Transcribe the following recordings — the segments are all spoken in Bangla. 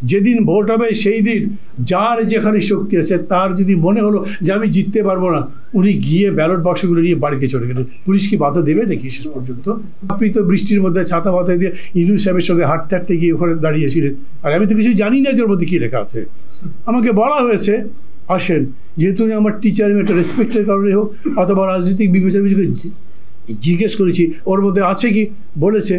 যেদিন ভোট হবে সেই দিন যার যেখানে শক্তি আছে তার যদি মনে হলো যে আমি জিততে পারবো না, উনি গিয়ে ব্যালট বাক্সগুলো নিয়ে বাড়িতে চলে গেলেন। পুলিশ কি বাধা দেবে নাকি শেষ পর্যন্ত? আপনি তো বৃষ্টির মধ্যে ছাতা মাথায় দিয়ে ইউনূস সাহেবের সঙ্গে হাঁটতে হাঁটতে গিয়ে ওখানে দাঁড়িয়েছিলেন, আর আমি তো কিছু জানি না যে ওর মধ্যে কী লেখা আছে। আমাকে বলা হয়েছে আসেন, যেহেতু আমার টিচার, আমি একটা রেসপেক্টের কারণে হোক অথবা রাজনৈতিক বিবেচনা জিজ্ঞেস করেছি ওর মধ্যে আছে কি, বলেছে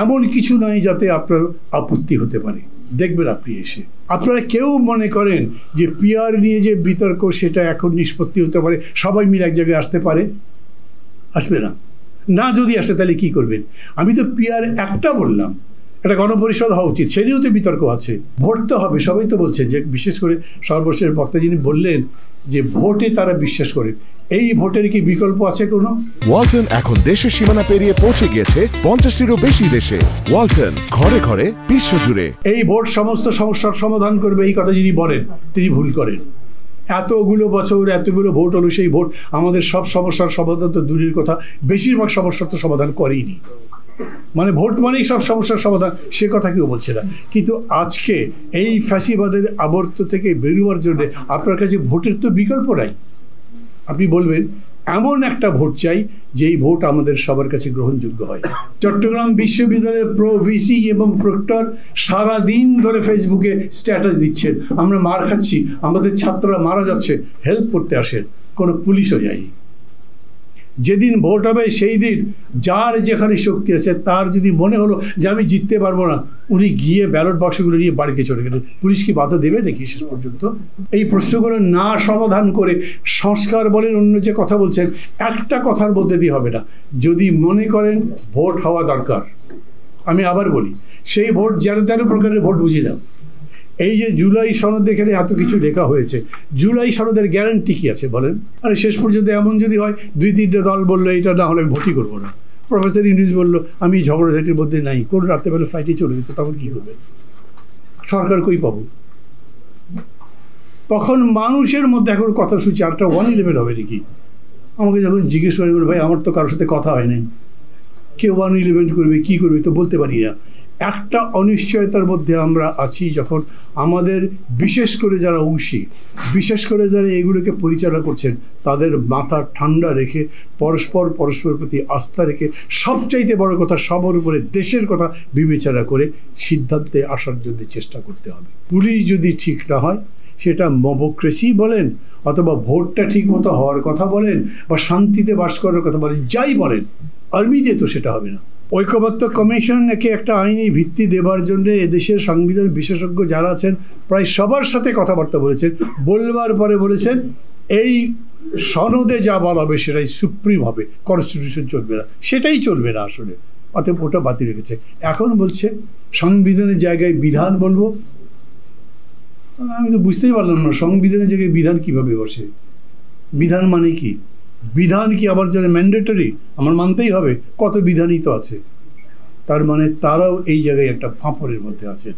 এমন কিছু নাই যাতে আপনার আপত্তি হতে পারে, দেখবেন আপনি এসে। আপনারা কেউ মনে করেন যে পিআর নিয়ে যে বিতর্ক সেটা এখন নিষ্পত্তি হতে পারে, সবাই মিলে এক জায়গায় আসতে পারে? আসবে না। না যদি আসে তাহলে কি করবেন? আমি তো পিআর একটা বললাম, একটা গণপরিষদ হওয়া উচিত, সে নিয়েও তো বিতর্ক আছে। ভোট তো হবে, সবাই তো বলছে যে, বিশেষ করে সর্বশেষ বক্তা যিনি বললেন যে ভোটে তারা বিশ্বাস করে, এই ভোটের কি বিকল্প আছে কোনো? ওয়ালটন এখন দেশের সীমানা পেরিয়ে পৌঁছে গিয়েছে 50টিরও বেশি দেশে। ওয়ালটন, ঘরে ঘরে বিশ্বজুড়ে। এই ভোট সমস্ত সমস্যার সমাধান করবে এই কথা যিনি বলেন তিনি ভুল করেন। এতগুলো বছর এতগুলো ভোট হলো, সেই ভোট আমাদের সব সমস্যার সমাধান তো দূরের কথা, বেশিরভাগ সমস্যার তো সমাধান করেইনি। মানে ভোট মানেই সব সমস্যার সমাধান, সে কথা কেউ বলছে না। কিন্তু আজকে এই ফ্যাসিবাদের আবর্ত থেকে বেরোবার জন্য আপনার কাছে ভোটের তো বিকল্প নাই। আপনি বলবেন এমন একটা ভোট চাই যেই ভোট আমাদের সবার কাছে গ্রহণযোগ্য হয়। চট্টগ্রাম বিশ্ববিদ্যালয়ের প্রো ভিসি এবং প্রক্টর সারাদিন ধরে ফেসবুকে স্ট্যাটাস দিচ্ছেন, আমরা মার খাচ্ছি, আমাদের ছাত্ররা মারা যাচ্ছে, হেল্প করতে আসেন, কোনো পুলিশও যায়নি। যেদিন ভোট হবে সেই দিন যার যেখানে শক্তি আছে তার যদি মনে হলো যে আমি জিততে পারবো না, উনি গিয়ে ব্যালট বাক্সগুলো নিয়ে বাড়িতে চলে গেলেন। পুলিশ কি বাধা দেবে নাকি শেষ পর্যন্ত? এই প্রশ্নগুলো না সমাধান করে সংস্কার বলেন, অন্য যে কথা বলছেন, একটা কথার মধ্যে দিয়ে হবে না। যদি মনে করেন ভোট হওয়া দরকার, আমি আবার বলি, সেই ভোট যেন তেন প্রকারের ভোট বুঝি না। এই যে জুলাই সনদ এখানে এত কিছু লেখা হয়েছে, জুলাই সনদের গ্যারান্টি কি আছে বলেন? আরে শেষ পর্যন্ত এমন যদি হয় 2-3টে দল বললো এটা না হলে আমি ভোটই করবো না, প্রফেসর ইউনূস বললো আমি ঝগড়াঝাটির মধ্যে নাই, কোন রাত্রেবেলা ফ্লাইটে চলে গেছে, তখন কী করবে? সরকার কই পাবো? তখন মানুষের মধ্যে এখন কথা শুনছি আরটা 111 হবে নাকি? আমাকে যখন জিজ্ঞেস করে ভাই আমার তো কারোর সাথে কথা হয় নাই, কেউ 111 করবে কী করবে তো বলতে পারি না। একটা অনিশ্চয়তার মধ্যে আমরা আছি, যখন আমাদের বিশেষ করে যারা অংশী, বিশেষ করে যারা এগুলোকে পরিচালনা করছেন, তাদের মাথা ঠান্ডা রেখে পরস্পরের প্রতি আস্থা রেখে, সবচাইতে বড় কথা সবার উপরে দেশের কথা বিবেচনা করে সিদ্ধান্তে আসার জন্য চেষ্টা করতে হবে। পুলিশ যদি ঠিক না হয়, সেটা ডেমোক্রেসি বলেন অথবা ভোটটা ঠিক মতো হওয়ার কথা বলেন বা শান্তিতে বাস করার কথা বলেন, যাই বলেন, আর্মি দিয়ে তো সেটা হবে না। ঐক্যবদ্ধ কমিশনকে একটা আইনি ভিত্তি দেবার জন্য এদেশের সংবিধান বিশেষজ্ঞ যারা আছেন প্রায় সবার সাথে কথাবার্তা বলেছেন, বলবার পরে বলেছেন এই সনদে যা বলা হবে সেটাই সুপ্রিম হবে, কনস্টিটিউশন চলবে না, সেটাই চলবে না আসলে, অতএব ওটা বাতিল রেখেছে। এখন বলছে সংবিধানের জায়গায় বিধান বলবো। আমি তো বুঝতেই পারলাম না সংবিধানের জায়গায় বিধান কিভাবে বসে। বিধান মানে কি? বিধান কি আমার জন্য ম্যান্ডেটরি? আমার মানতেই হবে? কত বিধানই তো আছে। তার মানে তারাও এই জায়গায় একটা ফাঁপড়ের মধ্যে আছেন।